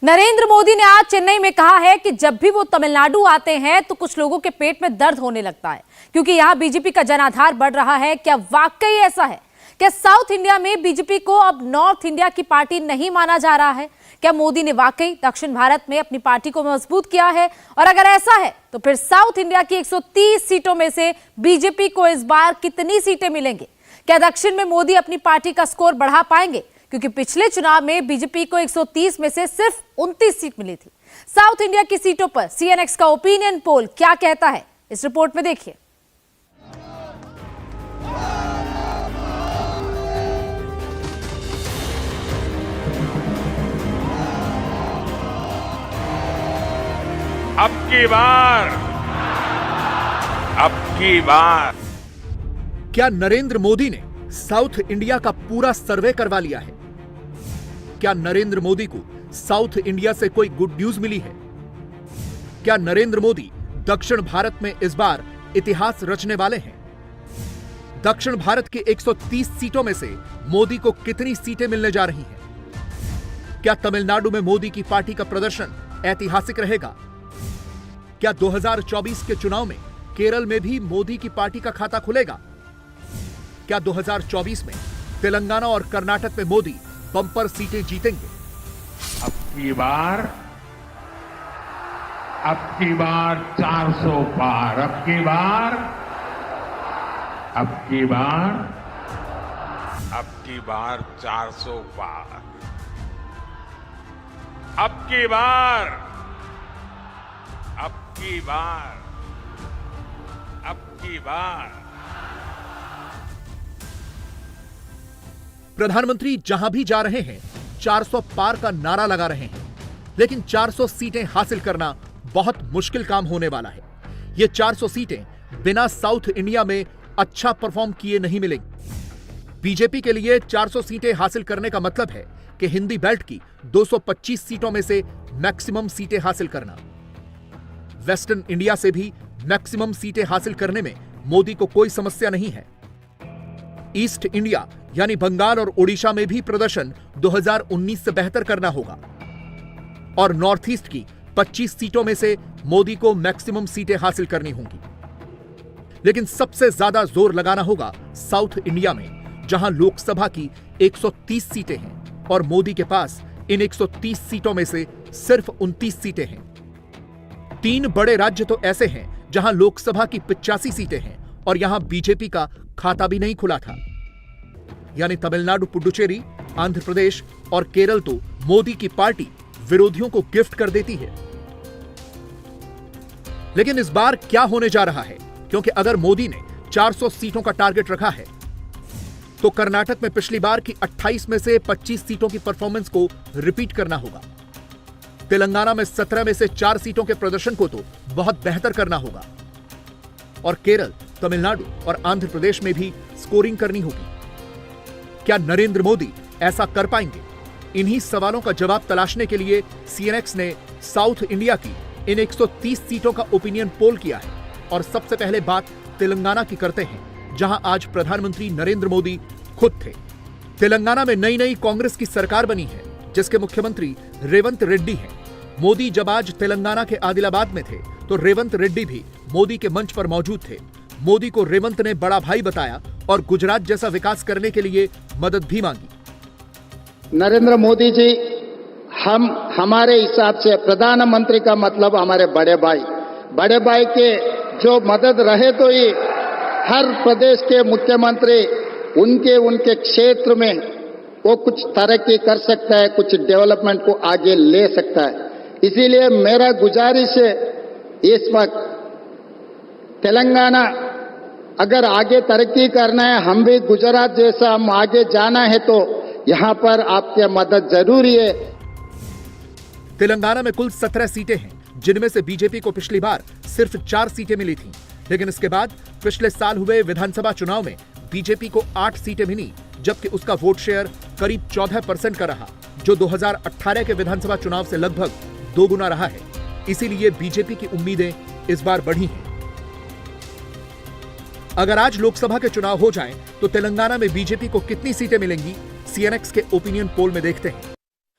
नरेंद्र मोदी ने आज चेन्नई में कहा है कि जब भी वो तमिलनाडु आते हैं तो कुछ लोगों के पेट में दर्द होने लगता है क्योंकि यहां बीजेपी का जनाधार बढ़ रहा है। क्या वाकई ऐसा है? क्या साउथ इंडिया में बीजेपी को अब नॉर्थ इंडिया की पार्टी नहीं माना जा रहा है? क्या मोदी ने वाकई दक्षिण भारत में अपनी पार्टी को मजबूत किया है? और अगर ऐसा है तो फिर साउथ इंडिया की 130 सीटों में से बीजेपी को इस बार कितनी सीटें मिलेंगी? क्या दक्षिण में मोदी अपनी पार्टी का स्कोर बढ़ा पाएंगे? क्योंकि पिछले चुनाव में बीजेपी को 130 में से सिर्फ 29 सीट मिली थी। साउथ इंडिया की सीटों पर सीएनएक्स का ओपिनियन पोल क्या कहता है, इस रिपोर्ट में देखिए। अब की बार क्या नरेंद्र मोदी ने साउथ इंडिया का पूरा सर्वे करवा लिया है? क्या नरेंद्र मोदी को साउथ इंडिया से कोई गुड न्यूज मिली है? क्या नरेंद्र मोदी दक्षिण भारत में इस बार इतिहास रचने वाले हैं? दक्षिण भारत की 130 सीटों में से मोदी को कितनी सीटें मिलने जा रही हैं? क्या तमिलनाडु में मोदी की पार्टी का प्रदर्शन ऐतिहासिक रहेगा? क्या 2024 के चुनाव में केरल में भी मोदी की पार्टी का खाता खुलेगा? क्या 2024 में तेलंगाना और कर्नाटक में मोदी बंपर सीटें जीतेंगे? अब की बार 400 पार। अब की बार 400 पार। अब की बार प्रधानमंत्री जहां भी जा रहे हैं 400 पार का नारा लगा रहे हैं, लेकिन 400 सीटें हासिल करना बहुत मुश्किल काम होने वाला है। ये 400 सीटें बिना साउथ इंडिया में अच्छा परफॉर्म किए नहीं मिलेंगी। बीजेपी के लिए 400 सीटें हासिल करने का मतलब है कि हिंदी बेल्ट की 225 सीटों में से मैक्सिमम सीटें हासिल करना। वेस्टर्न इंडिया से भी मैक्सिमम सीटें हासिल करने में मोदी को कोई समस्या नहीं है। ईस्ट इंडिया यानी बंगाल और ओडिशा में भी प्रदर्शन 2019 से बेहतर करना होगा और नॉर्थ ईस्ट की 25 सीटों में से मोदी को मैक्सिमम सीटें हासिल करनी होंगी। लेकिन सबसे ज्यादा जोर लगाना होगा साउथ इंडिया में, जहां लोकसभा की 130 सीटें हैं और मोदी के पास इन 130 सीटों में से सिर्फ 29 सीटें हैं। 3 बड़े राज्य तो ऐसे हैं जहां लोकसभा की 85 सीटें हैं और यहां बीजेपी का खाता भी नहीं खुला था, यानी तमिलनाडु, पुडुचेरी, आंध्र प्रदेश और केरल तो मोदी की पार्टी विरोधियों को गिफ्ट कर देती है। लेकिन इस बार क्या होने जा रहा है? क्योंकि अगर मोदी ने 400 सीटों का टारगेट रखा है तो कर्नाटक में पिछली बार की 28 में से 25 सीटों की परफॉर्मेंस को रिपीट करना होगा। तेलंगाना में 17 में से 4 सीटों के प्रदर्शन को तो बहुत बेहतर करना होगा और केरल, तमिलनाडु और आंध्र प्रदेश में भी स्कोरिंग करनी होगी। क्या नरेंद्र मोदी ऐसा कर पाएंगे? इन्हीं सवालों का जवाब तलाशने के लिए सीएनएक्स ने साउथ इंडिया की इन 130 सीटों का ओपिनियन पोल किया है और सबसे पहले बात तेलंगाना की करते हैं, जहां आज प्रधानमंत्री नरेंद्र मोदी खुद थे। तेलंगाना में नई कांग्रेस की सरकार बनी है जिसके मुख्यमंत्री रेवंत रेड्डी हैं। मोदी जब आज तेलंगाना के आदिलाबाद में थे तो रेवंत रेड्डी भी मोदी के मंच पर मौजूद थे। मोदी को रेवंत ने बड़ा भाई बताया और गुजरात जैसा विकास करने के लिए मदद भी मांगी। नरेंद्र मोदी जी, हमारे हिसाब से प्रधानमंत्री का मतलब हमारे बड़े भाई के जो मदद रहे तो ये हर प्रदेश के मुख्यमंत्री उनके क्षेत्र में वो कुछ तरक्की कर सकता है, कुछ डेवलपमेंट को आगे ले सकता है। इसीलिए मेरा गुजारिश है, इस वक्त तेलंगाना अगर आगे तरक्की करना है, हम भी गुजरात जैसा हम आगे जाना है तो यहां पर आपकी मदद जरूरी है। तेलंगाना में कुल 17 सीटें हैं, जिनमें से बीजेपी को पिछली बार सिर्फ 4 सीटें मिली थीं। लेकिन इसके बाद पिछले साल हुए विधानसभा चुनाव में बीजेपी को 8 सीटें मिली, जबकि उसका वोट शेयर करीब 14% का रहा, जो 2018 के विधानसभा चुनाव से लगभग 2 गुना रहा है। इसीलिए बीजेपी की उम्मीदें इस बार बढ़ी हैं। अगर आज लोकसभा के चुनाव हो जाएं, तो तेलंगाना में बीजेपी को कितनी सीटें मिलेंगी? सीएनएक्स के ओपिनियन पोल में देखते हैं।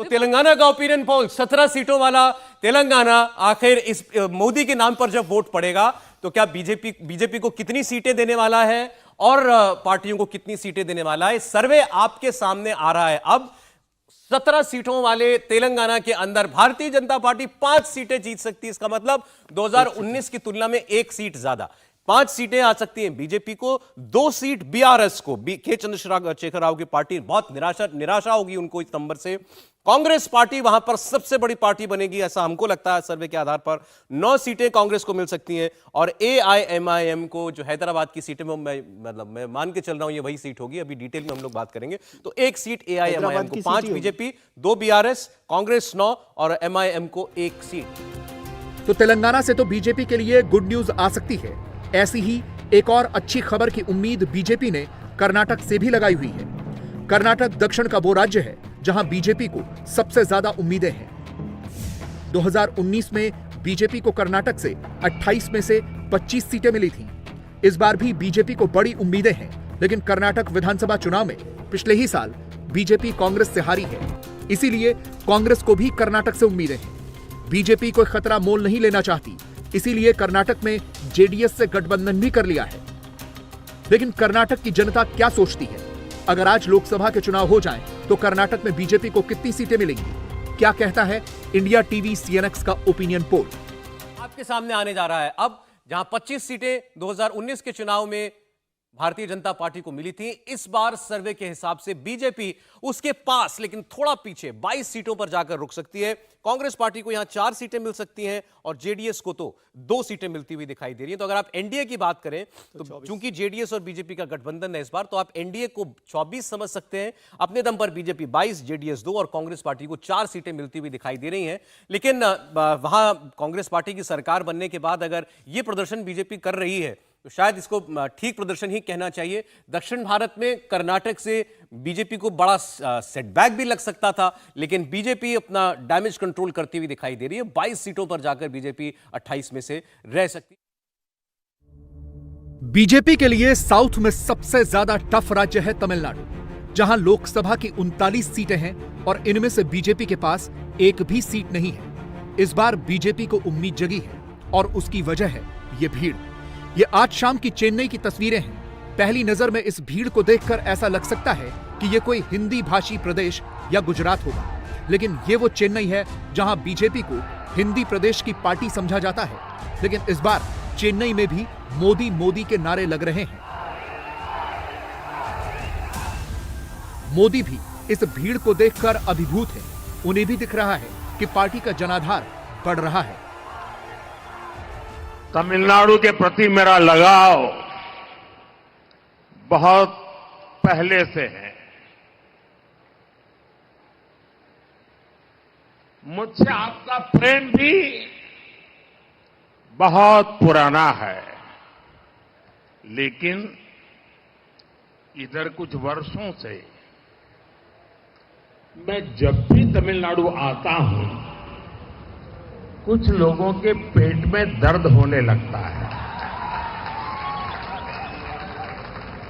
तो तेलंगाना का ओपिनियन पोल 17 सीटों वाला तेलंगाना, आखिर इस मोदी के नाम पर जब वोट पड़ेगा तो क्या बीजेपी को कितनी सीटें देने वाला है और पार्टियों को कितनी सीटें देने वाला है? सर्वे आपके सामने आ रहा है। अब 17 सीटों वाले तेलंगाना के अंदर भारतीय जनता पार्टी 5 सीटें जीत सकती है। इसका मतलब 2019 की तुलना में 1 सीट ज्यादा, 5 सीटें आ सकती हैं बीजेपी को, 2 सीट बीआरएस को, के चंद्रशेखर राव की पार्टी, बहुत निराशा होगी उनको इस नंबर से। कांग्रेस पार्टी वहां पर सबसे बड़ी पार्टी बनेगी, ऐसा हमको लगता है सर्वे के आधार पर। 9 सीटें कांग्रेस को मिल सकती हैं और एआईएमआईएम को, जो हैदराबाद की सीटें में मैं मान के चल रहा हूं ये वही सीट होगी, अभी डिटेल में हम लोग बात करेंगे, तो 1 सीट एआईएमआईएम को, 5 बीजेपी, 2 बीआरएस, कांग्रेस 9 और एमआईएम को 1 सीट। तो तेलंगाना से तो बीजेपी के लिए गुड न्यूज आ सकती है। ऐसी ही एक और अच्छी खबर की उम्मीद बीजेपी ने कर्नाटक से भी लगाई हुई है। कर्नाटक दक्षिण का वो राज्य है जहां बीजेपी को सबसे ज्यादा उम्मीदें हैं। 2019 में बीजेपी को कर्नाटक से 28 में से 25 सीटें मिली थीं। इस बार भी बीजेपी को बड़ी उम्मीदें हैं, लेकिन कर्नाटक विधानसभा चुनाव में पिछले ही साल बीजेपी कांग्रेस से हारी है। इसीलिए कांग्रेस को भी कर्नाटक से उम्मीदें हैं। बीजेपी कोई खतरा मोल नहीं लेना चाहती, इसीलिए कर्नाटक में जेडीएस से गठबंधन भी कर लिया है। लेकिन कर्नाटक की जनता क्या सोचती है? अगर आज लोकसभा के चुनाव हो जाएं, तो कर्नाटक में बीजेपी को कितनी सीटें मिलेंगी? क्या कहता है इंडिया टीवी सीएनएक्स का ओपिनियन पोल? आपके सामने आने जा रहा है। अब जहां 25 सीटें 2019 के चुनाव में भारतीय जनता पार्टी को मिली थी, इस बार सर्वे के हिसाब से बीजेपी उसके पास लेकिन थोड़ा पीछे 22 सीटों पर जाकर रुक सकती है। कांग्रेस पार्टी को यहां 4 सीटें मिल सकती हैं और जेडीएस को तो 2 सीटें मिलती हुई दिखाई दे रही हैं। तो अगर आप एनडीए की बात करें तो चूंकि जेडीएस और बीजेपी का गठबंधन है इस बार, तो आप एनडीए को 24 समझ सकते हैं। अपने दम पर बीजेपी 22, जेडीएस 2 और कांग्रेस पार्टी को 4 सीटें मिलती हुई दिखाई दे रही हैं। लेकिन वहां कांग्रेस पार्टी की सरकार बनने के बाद अगर यह प्रदर्शन बीजेपी कर रही है तो शायद इसको ठीक प्रदर्शन ही कहना चाहिए। दक्षिण भारत में कर्नाटक से बीजेपी को बड़ा सेटबैक भी लग सकता था, लेकिन बीजेपी अपना डैमेज कंट्रोल करती हुई दिखाई दे रही है। 22 सीटों पर जाकर बीजेपी 28 में से रह सकती। बीजेपी के लिए साउथ में सबसे ज्यादा टफ राज्य है तमिलनाडु, जहां लोकसभा की 39 सीटें हैं और इनमें से बीजेपी के पास एक भी सीट नहीं है। इस बार बीजेपी को उम्मीद जगी है और उसकी वजह है ये भीड़। ये आज शाम की चेन्नई की तस्वीरें हैं। पहली नजर में इस भीड़ को देखकर ऐसा लग सकता है कि ये कोई हिंदी भाषी प्रदेश या गुजरात होगा, लेकिन ये वो चेन्नई है जहां बीजेपी को हिंदी प्रदेश की पार्टी समझा जाता है। लेकिन इस बार चेन्नई में भी मोदी मोदी के नारे लग रहे हैं। मोदी भी इस भीड़ को देखकर अभिभूत हैं। उन्हें भी दिख रहा है कि पार्टी का जनाधार बढ़ रहा है। तमिलनाडु के प्रति मेरा लगाव बहुत पहले से है। मुझसे आपका प्रेम भी बहुत पुराना है, लेकिन इधर कुछ वर्षों से मैं जब भी तमिलनाडु आता हूं, कुछ लोगों के पेट में दर्द होने लगता है।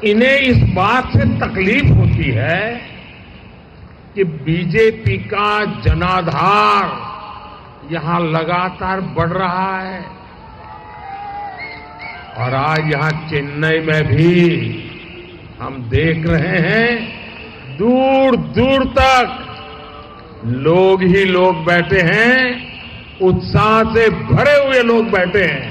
इन्हें इस बात से तकलीफ होती है कि बीजेपी का जनाधार यहां लगातार बढ़ रहा है और आज यहां चेन्नई में भी हम देख रहे हैं दूर दूर तक लोग ही लोग बैठे हैं, उत्साह से भरे हुए लोग बैठे हैं।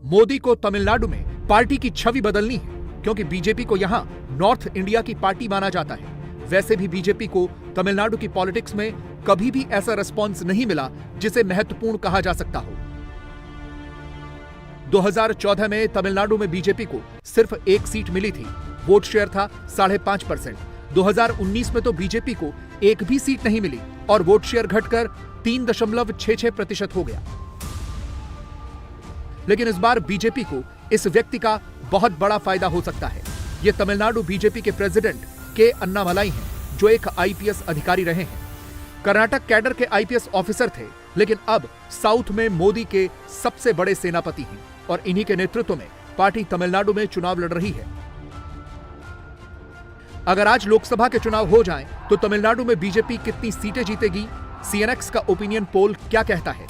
मोदी को तमिलनाडु में पार्टी की छवि बदलनी है, क्योंकि बीजेपी को यहां नॉर्थ इंडिया की पार्टी माना जाता है। वैसे भी बीजेपी को तमिलनाडु की पॉलिटिक्स में कभी भी ऐसा रिस्पॉन्स नहीं मिला जिसे महत्वपूर्ण कहा जा सकता हो। 2014 में तमिलनाडु में बीजेपी को सिर्फ 1 सीट मिली थी, वोट शेयर था 5.5%। 2019 में तो बीजेपी को एक भी सीट नहीं मिली और वोट शेयर घटकर 3.66% हो गया। लेकिन इस बार बीजेपी को इस व्यक्ति का बहुत बड़ा फायदा हो सकता है। यह तमिलनाडु बीजेपी के प्रेसिडेंट के अन्नामलाई हैं, जो एक आईपीएस अधिकारी रहे हैं। कर्नाटक कैडर के आईपीएस ऑफिसर थे, लेकिन अब साउथ में मोदी के सबसे बड़े सेनापति हैं और इन्हीं के नेतृत्व में पार्टी तमिलनाडु में चुनाव लड़ रही है। अगर आज लोकसभा के चुनाव हो जाएं, तो तमिलनाडु में बीजेपी कितनी सीटें जीतेगी? सीएनएक्स का ओपिनियन पोल क्या कहता है?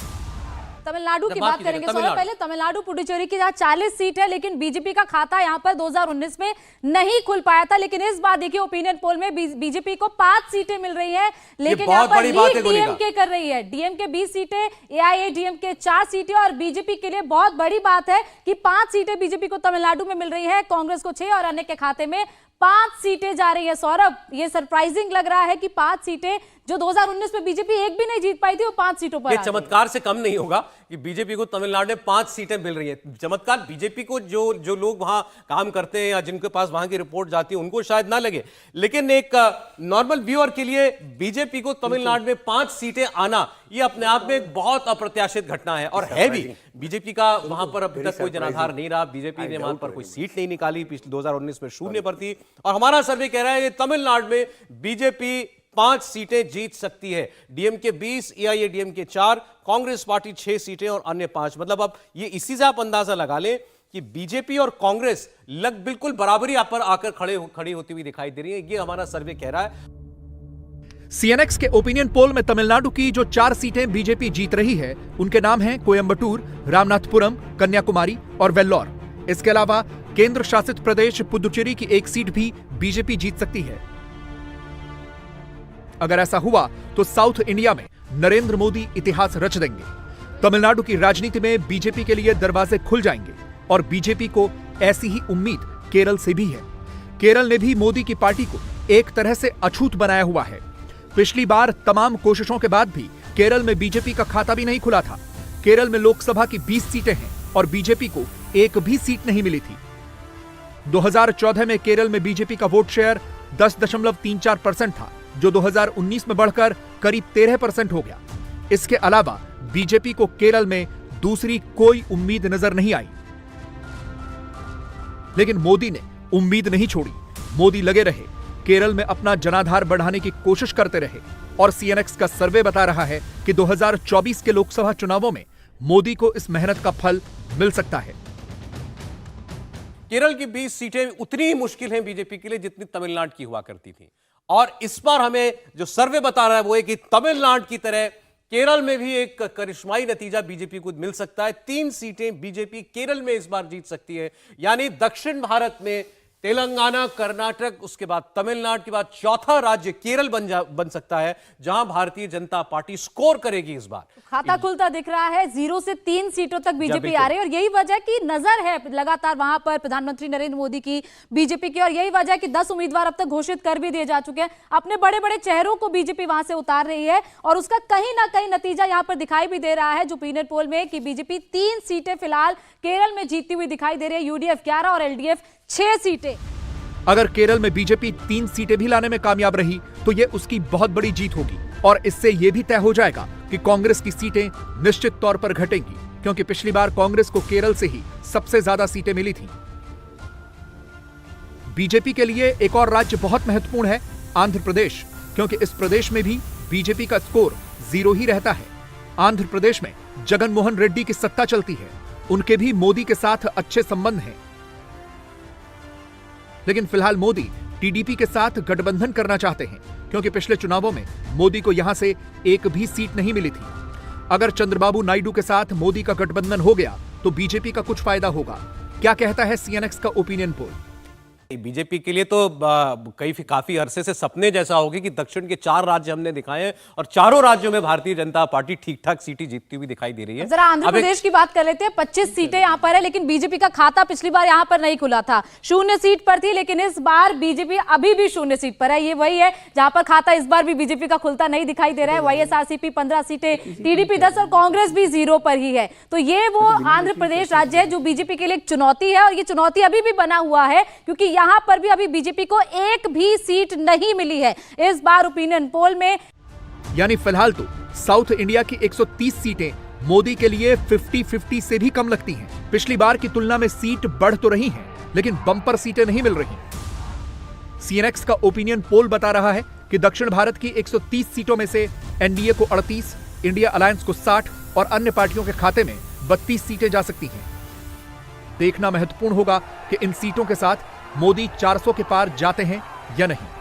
तमिलनाडु की बात करेंगे। सौरभ, पहले तमिलनाडु पुडुचेरी की जहां 40 सीट है, लेकिन बीजेपी का खाता यहां पर 2019 में नहीं खुल पाया था। लेकिन इस बार देखिए ओपिनियन पोल में बीजेपी को 5 सीटें मिल रही हैं, लेकिन यहां पर लीड डीएमके कर रही है। डीएमके 20 सीटें, एआईएडीएमके 4 सीटें, और बीजेपी के लिए बहुत बड़ी बात है कि 5 सीटें बीजेपी को तमिलनाडु में मिल रही है, कांग्रेस को 6 और अन्य के खाते में 5 सीटें जा रही है। सौरभ, ये सरप्राइजिंग लग रहा है कि 5 सीटें जो 2019 में बीजेपी एक भी नहीं जीत पाई थी, वो 5 सीटों पर। ये चमत्कार से कम नहीं होगा कि बीजेपी को तमिलनाडु में 5 सीटें मिल रही हैं। चमत्कार बीजेपी को जो लोग वहां काम करते हैं या जिनके पास वहां की रिपोर्ट जाती है उनको शायद ना लगे, लेकिन एक नॉर्मल व्यूअर के लिए बीजेपी को तमिलनाडु में 5 सीटें आना ये अपने आप में एक बहुत अप्रत्याशित घटना है, और है भी। बीजेपी का वहां पर अभी तक कोई जनाधार नहीं रहा, बीजेपी ने वहां पर कोई सीट नहीं निकाली, पिछले 2019 में शून्य पर थी, और हमारा सर्वे कह रहा है कि तमिलनाडु में बीजेपी 5 सीटें जीत सकती है। डीएमके 20, एआईएडीएमके 4, कांग्रेस पार्टी 6 सीटें और अन्य 5। मतलब अब ये इसी से आप अंदाजा लगा लें कि बीजेपी और कांग्रेस बिल्कुल बराबरी पर आकर खड़ी होती हुई दिखाई दे रही है। ये हमारा सर्वे कह रहा है। सीएनएक्स के ओपिनियन पोल में तमिलनाडु की जो 4 सीटें बीजेपी जीत रही है, उनके नाम हैं कोयंबटूर, रामनाथपुरम, कन्याकुमारी और वेल्लोर। इसके अलावा केंद्र शासित प्रदेश पुदुचेरी की 1 सीट भी बीजेपी जीत सकती है। अगर ऐसा हुआ तो साउथ इंडिया में नरेंद्र मोदी इतिहास रच देंगे। तमिलनाडु की राजनीति में बीजेपी के लिए दरवाजे खुल जाएंगे, और बीजेपी को ऐसी ही उम्मीद केरल से भी है। केरल ने भी मोदी की पार्टी को एक तरह से अछूत बनाया हुआ है। पिछली बार तमाम कोशिशों के बाद भी केरल में बीजेपी का खाता भी नहीं खुला था। केरल में लोकसभा की 20 सीटें हैं और बीजेपी को एक भी सीट नहीं मिली थी। 2014 में केरल में बीजेपी का वोट शेयर 10.34% था, जो 2019 में बढ़कर करीब 13% हो गया। इसके अलावा बीजेपी को केरल में दूसरी कोई उम्मीद नजर नहीं आई। लेकिन मोदी ने उम्मीद नहीं छोड़ी। मोदी लगे रहे, केरल में अपना जनाधार बढ़ाने की कोशिश करते रहे, और सीएनएक्स का सर्वे बता रहा है कि 2024 के लोकसभा चुनावों में मोदी को इस मेहनत का फल मिल सकता है। केरल की 20 सीटें उतनी ही मुश्किल हैं बीजेपी के लिए जितनी तमिलनाडु की हुआ करती थी, और इस बार हमें जो सर्वे बता रहा है वो है कि तमिलनाडु की तरह केरल में भी एक करिश्माई नतीजा बीजेपी को मिल सकता है। 3 सीटें बीजेपी केरल में इस बार जीत सकती है, यानी दक्षिण भारत में तेलंगाना, कर्नाटक, उसके बाद तमिलनाडु के बाद चौथा राज्य केरल बन सकता है जहां भारतीय जनता पार्टी स्कोर करेगी। इस बार खाता खुलता दिख रहा है। 0 से 3 सीटों तक बीजेपी आ रही है, और यही वजह की नजर है लगातार वहां पर प्रधानमंत्री नरेंद्र मोदी की, बीजेपी की, और यही वजह कि 10 उम्मीदवार अब तक घोषित कर भी दिए जा चुके हैं। अपने बड़े बड़े चेहरों को बीजेपी वहां से उतार रही है, और उसका कहीं ना कहीं नतीजा यहां पर दिखाई भी दे रहा है जो ओपिनियन पोल में, कि बीजेपी 3 सीटें फिलहाल केरल में जीतती हुई दिखाई दे रही है। यूडीएफ 11 और एलडीएफ 6 सीटें। अगर केरल में बीजेपी 3 सीटें भी लाने में कामयाब रही तो यह उसकी बहुत बड़ी जीत होगी, और इससे यह भी तय हो जाएगा कि कांग्रेस की सीटें निश्चित तौर पर घटेंगी, क्योंकि पिछली बार कांग्रेस को केरल से ही सबसे ज्यादा सीटें मिली थीं। बीजेपी के लिए एक और राज्य बहुत महत्वपूर्ण है, आंध्र प्रदेश, क्योंकि इस प्रदेश में भी बीजेपी का स्कोर 0 ही रहता है। आंध्र प्रदेश में जगन मोहन रेड्डी की सत्ता चलती है, उनके भी मोदी के साथ अच्छे संबंध हैं। लेकिन फिलहाल मोदी टीडीपी के साथ गठबंधन करना चाहते हैं, क्योंकि पिछले चुनावों में मोदी को यहां से एक भी सीट नहीं मिली थी। अगर चंद्रबाबू नायडू के साथ मोदी का गठबंधन हो गया तो बीजेपी का कुछ फायदा होगा। क्या कहता है सीएनएक्स का ओपिनियन पोल? बीजेपी के लिए तो काफी अरसे से सपने जैसा होगी कि दक्षिण के 4 राज्य हमने दिखाए हैं, और चारों राज्यों में भारतीय जनता पार्टी ठीक ठाक सीटें जीतती हुई दिखाई दे रही है। जरा आंध्र प्रदेश की बात कर लेते हैं। 25 सीटें यहां पर है, लेकिन बीजेपी का खाता पिछली बार यहां पर नहीं खुला था, 0 सीट पर थी, लेकिन इस बार बीजेपी अभी भी 0 सीट पर है। ये वही है जहां पर खाता इस बार भी बीजेपी का खुलता नहीं दिखाई दे रहा है। वाईएसआरसीपी 15 सीटें, टीडीपी 10 और कांग्रेस भी 0 पर ही है। तो ये वो आंध्र प्रदेश राज्य है जो बीजेपी के लिए एक चुनौती है, और ये चुनौती अभी भी बना हुआ है, क्योंकि यहां पर भी अभी बीजेपी को एक भी सीट नहीं मिली है इस बार ओपिनियन पोल में। यानी फिलहाल तो साउथ इंडिया की 130 सीटें मोदी के लिए 50-50 से भी कम लगती हैं। पिछली बार की तुलना में सीट बढ़ तो रही हैं, लेकिन बंपर सीटें नहीं मिल रही। सीएनएक्स का ओपिनियन पोल बता रहा है कि दक्षिण भारत की 130 सीटों में से एनडीए को 38, इंडिया अलायंस को 60 और अन्य पार्टियों के खाते में 32 सीटें जा सकती हैं। देखना महत्वपूर्ण होगा कि इन सीटों के साथ मोदी 400 के पार जाते हैं या नहीं।